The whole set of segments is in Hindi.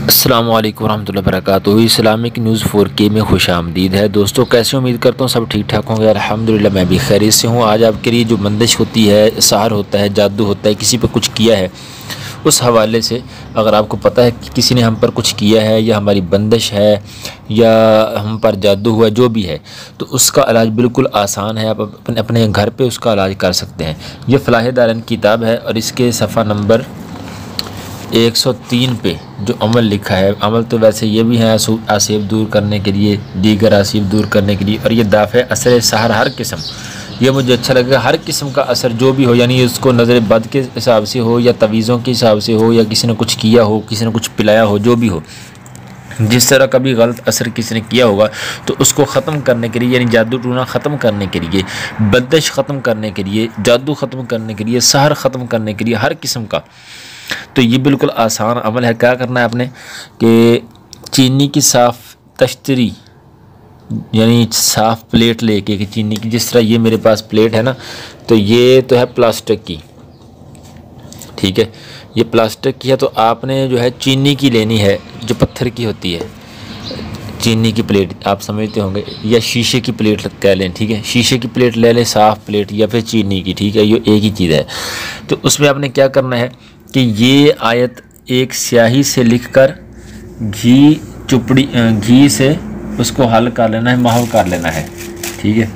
अस्सलामु अलैकुम रहमतुल्लाहि व बरकातुहू। इस्लामिक न्यूज़ 4K में खुश आमदीद है। दोस्तों कैसे, उम्मीद करता हूँ सब ठीक ठाक होंगे। अल्हम्दुलिल्लाह मैं भी खैरियत से हूँ। आज आपके लिए जो बंदिश होती है, सहर होता है, जादू होता है, किसी पर कुछ किया है, उस हवाले से अगर आपको पता है कि किसी ने हम पर कुछ किया है या हमारी बंदिश है या हम पर जादू हुआ, जो भी है, तो उसका इलाज बिल्कुल आसान है। आप अपने घर पे उसका इलाज कर सकते हैं। ये फलाह दारैन किताब है और इसके सफ़ा नंबर 103 पे जो अमल लिखा है, अमल तो वैसे ये भी है आसिफ दूर करने के लिए, दीगर आसिफ दूर करने के लिए, और ये दाफ़े असर सहर हर किस्म, ये मुझे अच्छा लगेगा। हर किस्म का असर जो भी हो, यानी उसको नज़र बद के हिसाब से हो या तवीज़ों के हिसाब से हो या किसी ने कुछ किया हो, किसी ने कुछ पिलाया हो, जो भी हो, जिस तरह का भी गलत असर किसी ने किया होगा, तो उसको ख़त्म करने के लिए, यानी जादू टूना ख़त्म करने के लिए, बंदिश ख़त्म करने के लिए, जादू ख़त्म करने के लिए, सहर ख़त्म करने के लिए, हर किस्म का, तो ये बिल्कुल आसान अमल है। क्या करना है आपने कि चीनी की साफ़ तश्तरी, यानी साफ़ प्लेट लेके कि चीनी की, जिस तरह ये मेरे पास प्लेट है ना, तो ये तो है प्लास्टिक की, ठीक है, ये प्लास्टिक की है। तो आपने जो है चीनी की लेनी है, जो पत्थर की होती है, चीनी की प्लेट आप समझते होंगे, या शीशे की प्लेट कह लें, ठीक है, शीशे की प्लेट ले लें, साफ़ प्लेट, या फिर चीनी की, ठीक है, ये एक ही चीज़ है। तो उसमें आपने क्या करना है कि ये आयत एक स्याही से लिखकर घी से उसको हल कर लेना है, महव कर लेना है, ठीक है।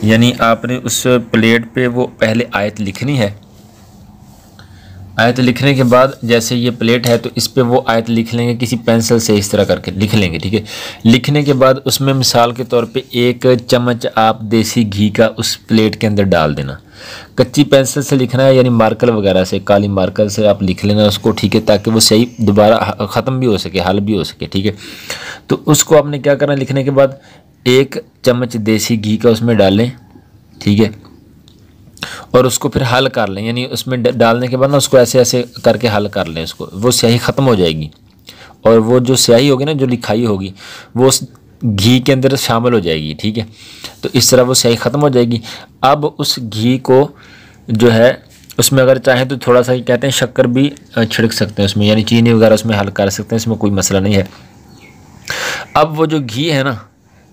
यानी आपने उस प्लेट पे वो पहले आयत लिखनी है। आयत लिखने के बाद, जैसे ये प्लेट है तो इस पे वो आयत लिख लेंगे, किसी पेंसिल से इस तरह करके लिख लेंगे, ठीक है। लिखने के बाद उसमें मिसाल के तौर पे 1 चम्मच आप देसी घी का उस प्लेट के अंदर डाल देना। कच्ची पेंसिल से लिखना है, यानी मार्कर वगैरह से, काली मार्कर से आप लिख लेना उसको, ठीक है, ताकि वो सही दोबारा ख़त्म भी हो सके, हल भी हो सके, ठीक है। तो उसको आपने क्या करना, लिखने के बाद 1 चम्मच देसी घी का उसमें डालें, ठीक है, और उसको फिर हल कर लें, यानी उसमें डालने के बाद ना उसको ऐसे ऐसे करके हल कर लें उसको, वो स्याही ख़त्म हो जाएगी, और वो जो स्याही होगी ना, जो लिखाई होगी, वो उस घी के अंदर शामिल हो जाएगी, ठीक है। तो इस तरह वो स्याही ख़त्म हो जाएगी। अब उस घी को जो है उसमें अगर चाहें तो थोड़ा सा, कहते हैं, शक्कर भी छिड़क सकते हैं उसमें, यानी चीनी वगैरह उसमें हल कर सकते हैं, इसमें कोई मसला नहीं है। अब वो जो घी है ना,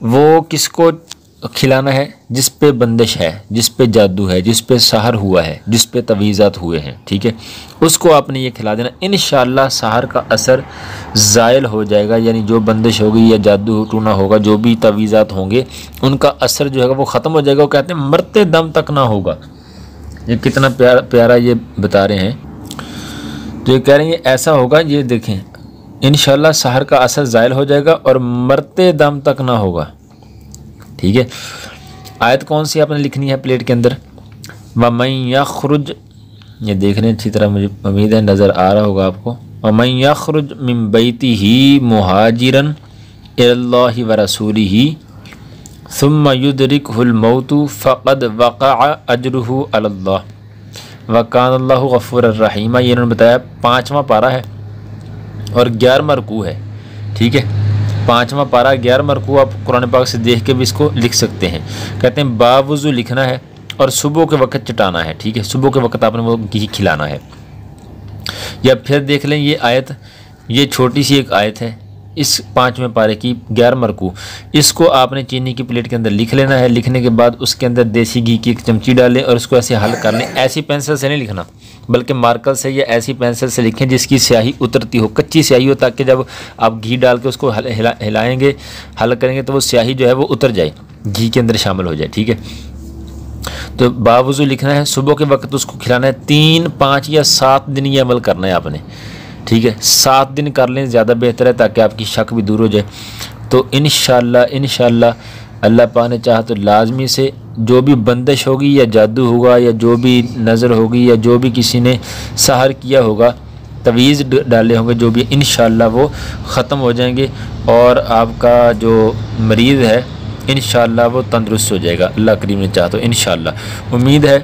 वो किसको खिलाना है? जिस पे बंदिश है, जिस पे जादू है, जिस पे सहर हुआ है, जिस पे तवीज़ात हुए हैं, ठीक है, उसको आपने ये खिला देना। इंशाअल्लाह सहर का असर ज़ायल हो जाएगा, यानी जो बंदिश होगी या जादू टूना होगा, जो भी तवीज़ात होंगे, उनका असर जो है वो ख़त्म हो जाएगा। वो कहते हैं मरते दम तक ना होगा। ये कितना प्यारा ये बता रहे हैं। तो ये कह रहे हैं ऐसा होगा, ये देखें, इंशाअल्लाह सहर का असर ज़ायल हो जाएगा और मरते दम तक ना होगा, ठीक है। आयत कौन सी आपने लिखनी है प्लेट के अंदर? वमन यखरुज, ये देख रहे हैं अच्छी तरह, मुझे उम्मीद है नज़र आ रहा होगा आपको। वमन यखरुज मिन बैतिही मुहाजिरन इलल्लाहि व रसूलिही सुम्मा युदरिकुहुल मौतु फ़क़द वक़अ अजरुहु अलल्लाह व कानल्लाहु गफ़ूरर रहीमा। ये इन्होंने बताया 5वां पारा है और 11वां रुकू है, ठीक है। 5वां पारा 11वां रुकू, आप कुरान पाक से देख के भी इसको लिख सकते हैं। कहते हैं बावुज़ू लिखना है और सुबह के वक्त चटाना है, ठीक है, सुबह के वक्त आपने वो घी खिलाना है। या फिर देख लें ये आयत, ये छोटी सी एक आयत है इस 5वें पारे की 11वां रुकू, इसको आपने चीनी की प्लेट के अंदर लिख लेना है। लिखने के बाद उसके अंदर देसी घी की 1 चमची डालें और उसको ऐसे हल कर लें। ऐसी पेंसिल से नहीं लिखना, बल्कि मार्कर से या ऐसी पेंसिल से लिखें जिसकी स्याही उतरती हो, कच्ची स्याही हो, ताकि जब आप घी डाल के उसको हिलाएंगे, हल करेंगे, तो वो स्याही जो है वो उतर जाए, घी के अंदर शामिल हो जाए, ठीक है। तो बावुज़ू लिखना है, सुबह के वक्त उसको खिलाना है। 3, 5 या 7 दिन ये अमल करना है आपने, ठीक है। 7 दिन कर लें, ज़्यादा बेहतर है, ताकि आपकी शक भी दूर हो जाए। तो इंशाअल्लाह अल्लाह पाक ने चाहा तो लाजमी से जो भी बंदिश होगी या जादू होगा या जो भी नज़र होगी या जो भी किसी ने सहर किया होगा, तवीज़ डाले होंगे, जो भी, इंशाअल्लाह वो ख़त्म हो जाएंगे और आपका जो मरीज़ है इंशाअल्लाह वो तंदुरुस्त हो जाएगा, अल्लाह करीम ने चाहा तो। इंशाअल्लाह उम्मीद है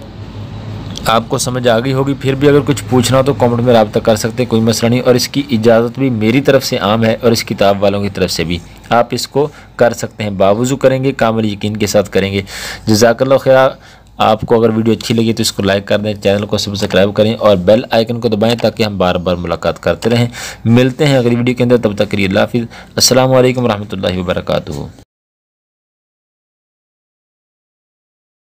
आपको समझ आ गई होगी। फिर भी अगर कुछ पूछना हो तो कमेंट में रब्ता कर सकते हैं, कोई मसला नहीं। और इसकी इजाज़त भी मेरी तरफ से आम है और इस किताब वालों की तरफ से भी आप इसको कर सकते हैं। बावुज़ू करेंगे, कामिल यकीन के साथ करेंगे। जज़ाकल्लाह खैर। आपको अगर वीडियो अच्छी लगी तो इसको लाइक कर दें, चैनल को सब्सक्राइब करें और बेल आइकन को दबाएं ताकि हम बार बार मुलाकात करते रहें। मिलते हैं अगली वीडियो के अंदर, तब तक के लिए अल्लाह हाफिज़। अस्सलामु अलैकुम रहमतुल्लाहि व बरकातुहू।